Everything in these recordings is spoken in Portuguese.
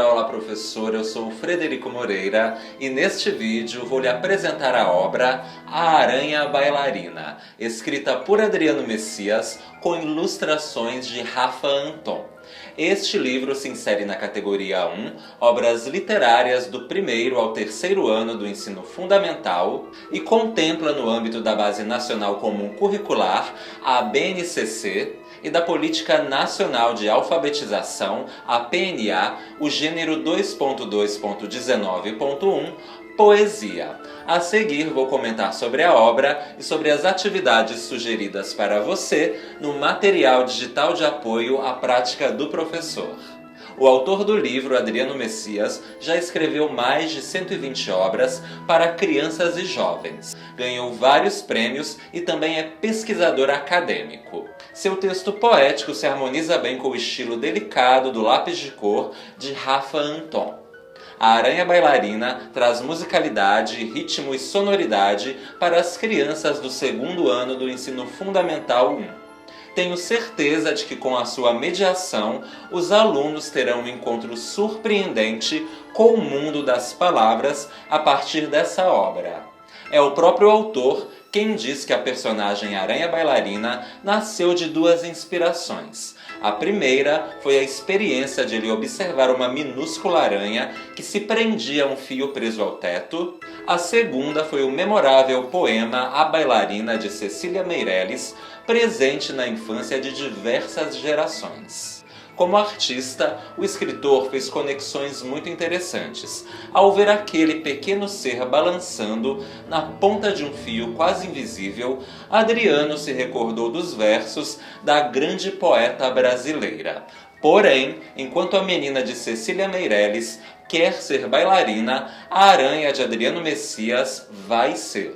Olá professora, eu sou o Frederico Moreira e neste vídeo vou lhe apresentar a obra A Aranha Bailarina, escrita por Adriano Messias com ilustrações de Rafa Anton. Este livro se insere na categoria 1, obras literárias do primeiro ao terceiro ano do ensino fundamental e contempla no âmbito da Base Nacional Comum Curricular, a BNCC, e da Política Nacional de Alfabetização, a PNA, o gênero 2.2.19.1, Poesia. A seguir vou comentar sobre a obra e sobre as atividades sugeridas para você no material digital de apoio à prática do professor. O autor do livro, Adriano Messias, já escreveu mais de 120 obras para crianças e jovens. Ganhou vários prêmios e também é pesquisador acadêmico. Seu texto poético se harmoniza bem com o estilo delicado do lápis de cor de Rafa Anton. A Aranha Bailarina traz musicalidade, ritmo e sonoridade para as crianças do segundo ano do ensino fundamental 1. Tenho certeza de que com a sua mediação, os alunos terão um encontro surpreendente com o mundo das palavras a partir dessa obra. É o próprio autor quem diz que a personagem Aranha Bailarina nasceu de duas inspirações. A primeira foi a experiência de ele observar uma minúscula aranha que se prendia a um fio preso ao teto. A segunda foi o memorável poema A Bailarina de Cecília Meirelles, presente na infância de diversas gerações. Como artista, o escritor fez conexões muito interessantes. Ao ver aquele pequeno ser balançando na ponta de um fio quase invisível, Adriano se recordou dos versos da grande poeta brasileira. Porém, enquanto a menina de Cecília Meirelles quer ser bailarina, a aranha de Adriano Messias vai ser.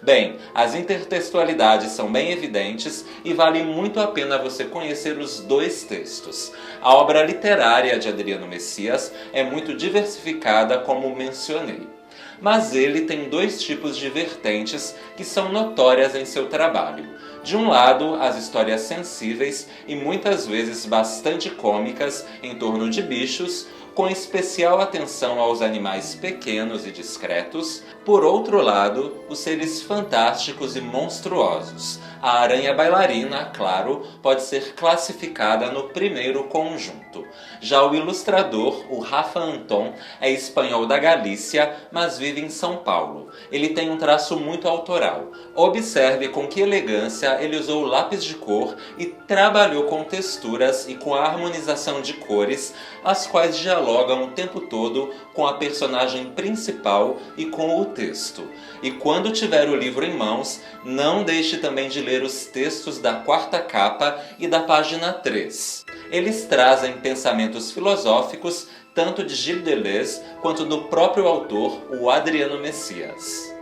Bem, as intertextualidades são bem evidentes e vale muito a pena você conhecer os dois textos. A obra literária de Adriano Messias é muito diversificada, como mencionei. Mas ele tem dois tipos de vertentes que são notórias em seu trabalho. De um lado, as histórias sensíveis e muitas vezes bastante cômicas em torno de bichos, com especial atenção aos animais pequenos e discretos. Por outro lado, os seres fantásticos e monstruosos. A Aranha Bailarina, claro, pode ser classificada no primeiro conjunto. Já o ilustrador, o Rafa Anton, é espanhol da Galícia, mas vive em São Paulo. Ele tem um traço muito autoral. Observe com que elegância ele usou lápis de cor e trabalhou com texturas e com a harmonização de cores, as quais dialogam o tempo todo com a personagem principal e com o texto. E quando tiver o livro em mãos, não deixe também de ler os textos da quarta capa e da página 3. Eles trazem pensamentos filosóficos tanto de Gilles Deleuze quanto do próprio autor, o Adriano Messias.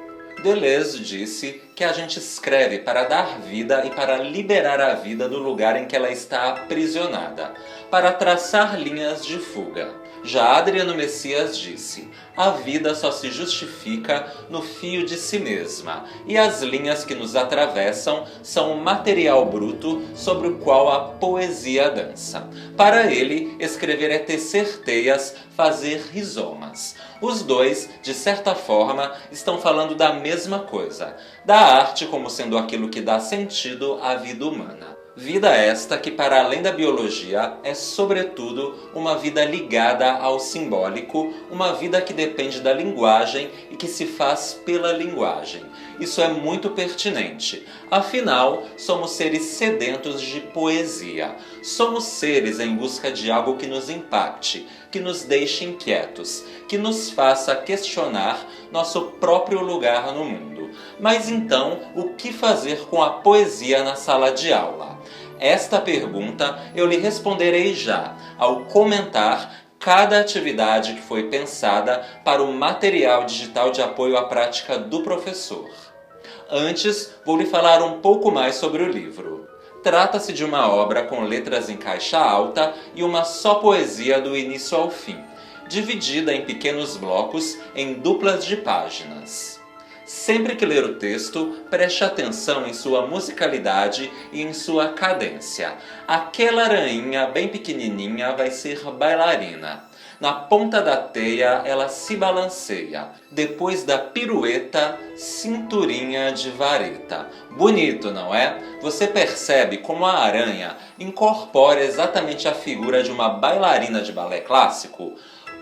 Deleuze disse que a gente escreve para dar vida e para liberar a vida do lugar em que ela está aprisionada, para traçar linhas de fuga. Já Adriano Messias disse: a vida só se justifica no fio de si mesma, e as linhas que nos atravessam são o material bruto sobre o qual a poesia dança. Para ele, escrever é tecer teias, fazer rizomas. Os dois, de certa forma, estão falando da mesma coisa, da arte como sendo aquilo que dá sentido à vida humana. Vida esta que, para além da biologia, é sobretudo uma vida ligada ao simbólico, uma vida que depende da linguagem e que se faz pela linguagem. Isso é muito pertinente. Afinal, somos seres sedentos de poesia. Somos seres em busca de algo que nos impacte, que nos deixe inquietos, que nos faça questionar nosso próprio lugar no mundo. Mas então, o que fazer com a poesia na sala de aula? Esta pergunta eu lhe responderei já, ao comentar cada atividade que foi pensada para o material digital de apoio à prática do professor. Antes, vou lhe falar um pouco mais sobre o livro. Trata-se de uma obra com letras em caixa alta e uma só poesia do início ao fim, dividida em pequenos blocos em duplas de páginas. Sempre que ler o texto, preste atenção em sua musicalidade e em sua cadência. Aquela aranha bem pequenininha vai ser bailarina. Na ponta da teia ela se balanceia. Depois da pirueta, cinturinha de vareta. Bonito, não é? Você percebe como a aranha incorpora exatamente a figura de uma bailarina de balé clássico?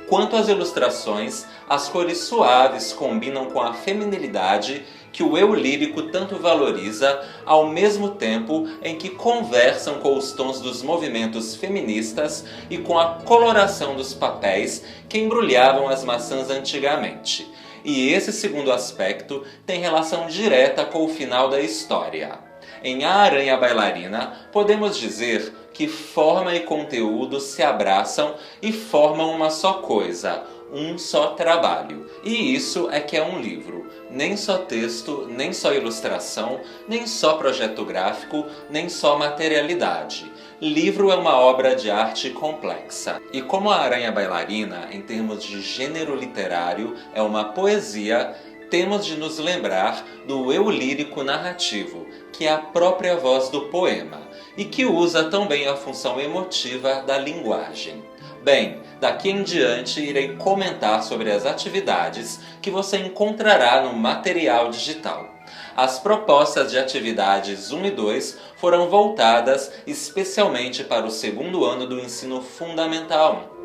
Quanto às ilustrações, as cores suaves combinam com a feminilidade que o eu lírico tanto valoriza, ao mesmo tempo em que conversam com os tons dos movimentos feministas e com a coloração dos papéis que embrulhavam as maçãs antigamente. E esse segundo aspecto tem relação direta com o final da história. Em A Aranha Bailarina, podemos dizer que forma e conteúdo se abraçam e formam uma só coisa, um só trabalho. E isso é que é um livro. Nem só texto, nem só ilustração, nem só projeto gráfico, nem só materialidade. Livro é uma obra de arte complexa. E como A Aranha Bailarina, em termos de gênero literário, é uma poesia, temos de nos lembrar do eu lírico narrativo, que é a própria voz do poema, e que usa também a função emotiva da linguagem. Bem, daqui em diante irei comentar sobre as atividades que você encontrará no material digital. As propostas de atividades 1 e 2 foram voltadas especialmente para o segundo ano do ensino fundamental 1.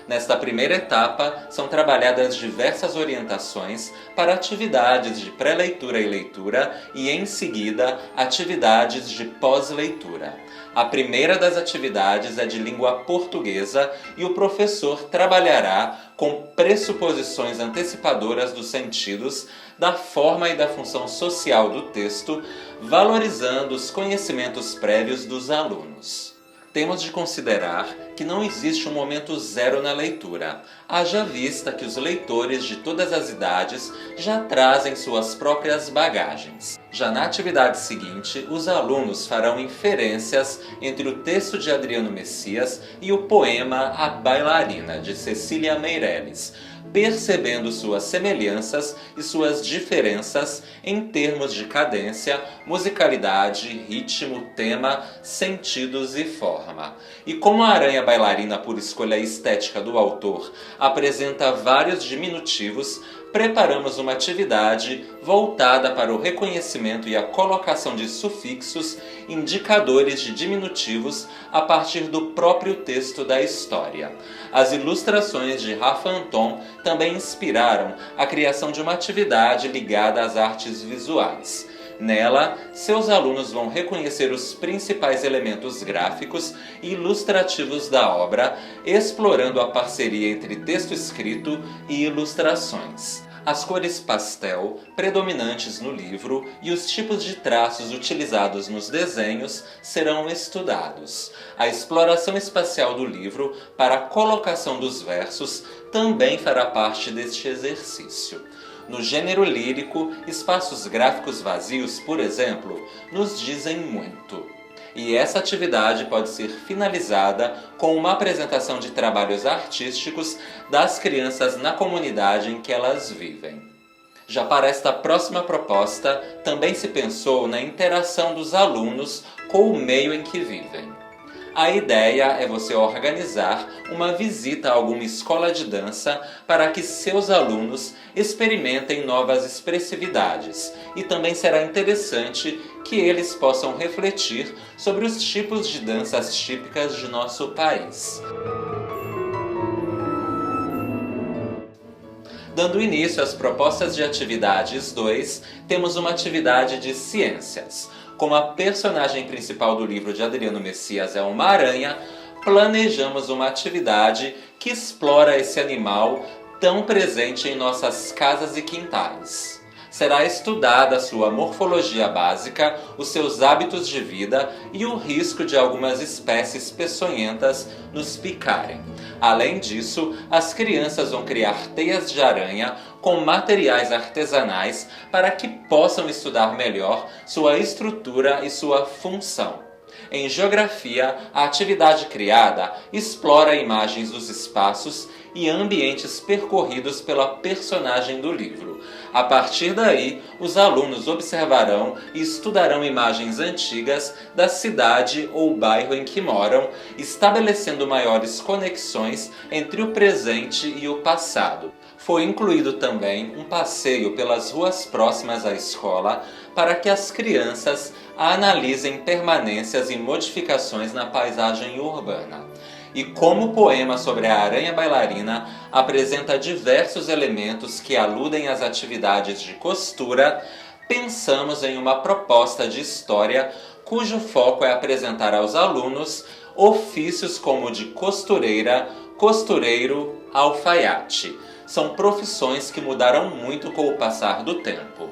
Nesta primeira etapa, são trabalhadas diversas orientações para atividades de pré-leitura e leitura e, em seguida, atividades de pós-leitura. A primeira das atividades é de língua portuguesa e o professor trabalhará com pressuposições antecipadoras dos sentidos, da forma e da função social do texto, valorizando os conhecimentos prévios dos alunos. Temos de considerar que não existe um momento zero na leitura, haja vista que os leitores de todas as idades já trazem suas próprias bagagens. Já na atividade seguinte, os alunos farão inferências entre o texto de Adriano Messias e o poema A Bailarina, de Cecília Meirelles, percebendo suas semelhanças e suas diferenças em termos de cadência, musicalidade, ritmo, tema, sentidos e forma. E como a Aranha Bailarina, por escolha estética do autor, apresenta vários diminutivos, preparamos uma atividade voltada para o reconhecimento e a colocação de sufixos, indicadores de diminutivos a partir do próprio texto da história. As ilustrações de Rafa Anton também inspiraram a criação de uma atividade ligada às artes visuais. Nela, seus alunos vão reconhecer os principais elementos gráficos e ilustrativos da obra, explorando a parceria entre texto escrito e ilustrações. As cores pastel, predominantes no livro, e os tipos de traços utilizados nos desenhos serão estudados. A exploração espacial do livro para a colocação dos versos também fará parte deste exercício. No gênero lírico, espaços gráficos vazios, por exemplo, nos dizem muito. E essa atividade pode ser finalizada com uma apresentação de trabalhos artísticos das crianças na comunidade em que elas vivem. Já para esta próxima proposta, também se pensou na interação dos alunos com o meio em que vivem. A ideia é você organizar uma visita a alguma escola de dança para que seus alunos experimentem novas expressividades, e também será interessante que eles possam refletir sobre os tipos de danças típicas de nosso país. Dando início às propostas de atividades 2, temos uma atividade de ciências. Como a personagem principal do livro de Adriano Messias é uma aranha, planejamos uma atividade que explora esse animal tão presente em nossas casas e quintais. Será estudada a sua morfologia básica, os seus hábitos de vida e o risco de algumas espécies peçonhentas nos picarem. Além disso, as crianças vão criar teias de aranha com materiais artesanais para que possam estudar melhor sua estrutura e sua função. Em geografia, a atividade criada explora imagens dos espaços e ambientes percorridos pela personagem do livro. A partir daí, os alunos observarão e estudarão imagens antigas da cidade ou bairro em que moram, estabelecendo maiores conexões entre o presente e o passado. Foi incluído também um passeio pelas ruas próximas à escola para que as crianças analisem permanências e modificações na paisagem urbana. E como o poema sobre a aranha bailarina apresenta diversos elementos que aludem às atividades de costura, pensamos em uma proposta de história cujo foco é apresentar aos alunos ofícios como o de costureira, costureiro, alfaiate. São profissões que mudaram muito com o passar do tempo.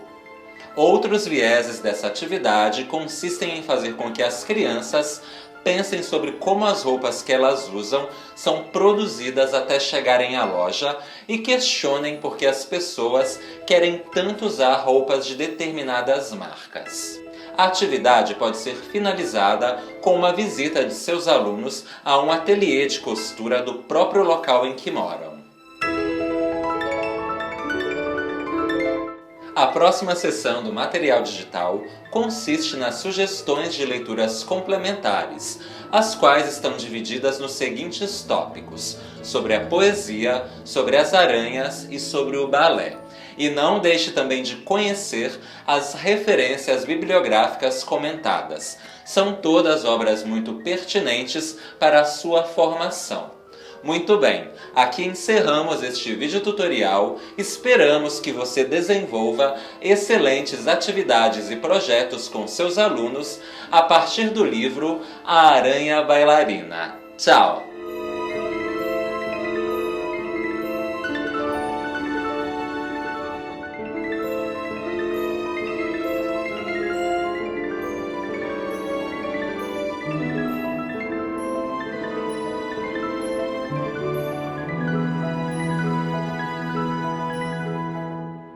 Outros vieses dessa atividade consistem em fazer com que as crianças pensem sobre como as roupas que elas usam são produzidas até chegarem à loja e questionem por que as pessoas querem tanto usar roupas de determinadas marcas. A atividade pode ser finalizada com uma visita de seus alunos a um ateliê de costura do próprio local em que moram. A próxima sessão do material digital consiste nas sugestões de leituras complementares, as quais estão divididas nos seguintes tópicos: sobre a poesia, sobre as aranhas e sobre o balé. E não deixe também de conhecer as referências bibliográficas comentadas. São todas obras muito pertinentes para a sua formação. Muito bem, aqui encerramos este vídeo tutorial. Esperamos que você desenvolva excelentes atividades e projetos com seus alunos a partir do livro A Aranha Bailarina. Tchau!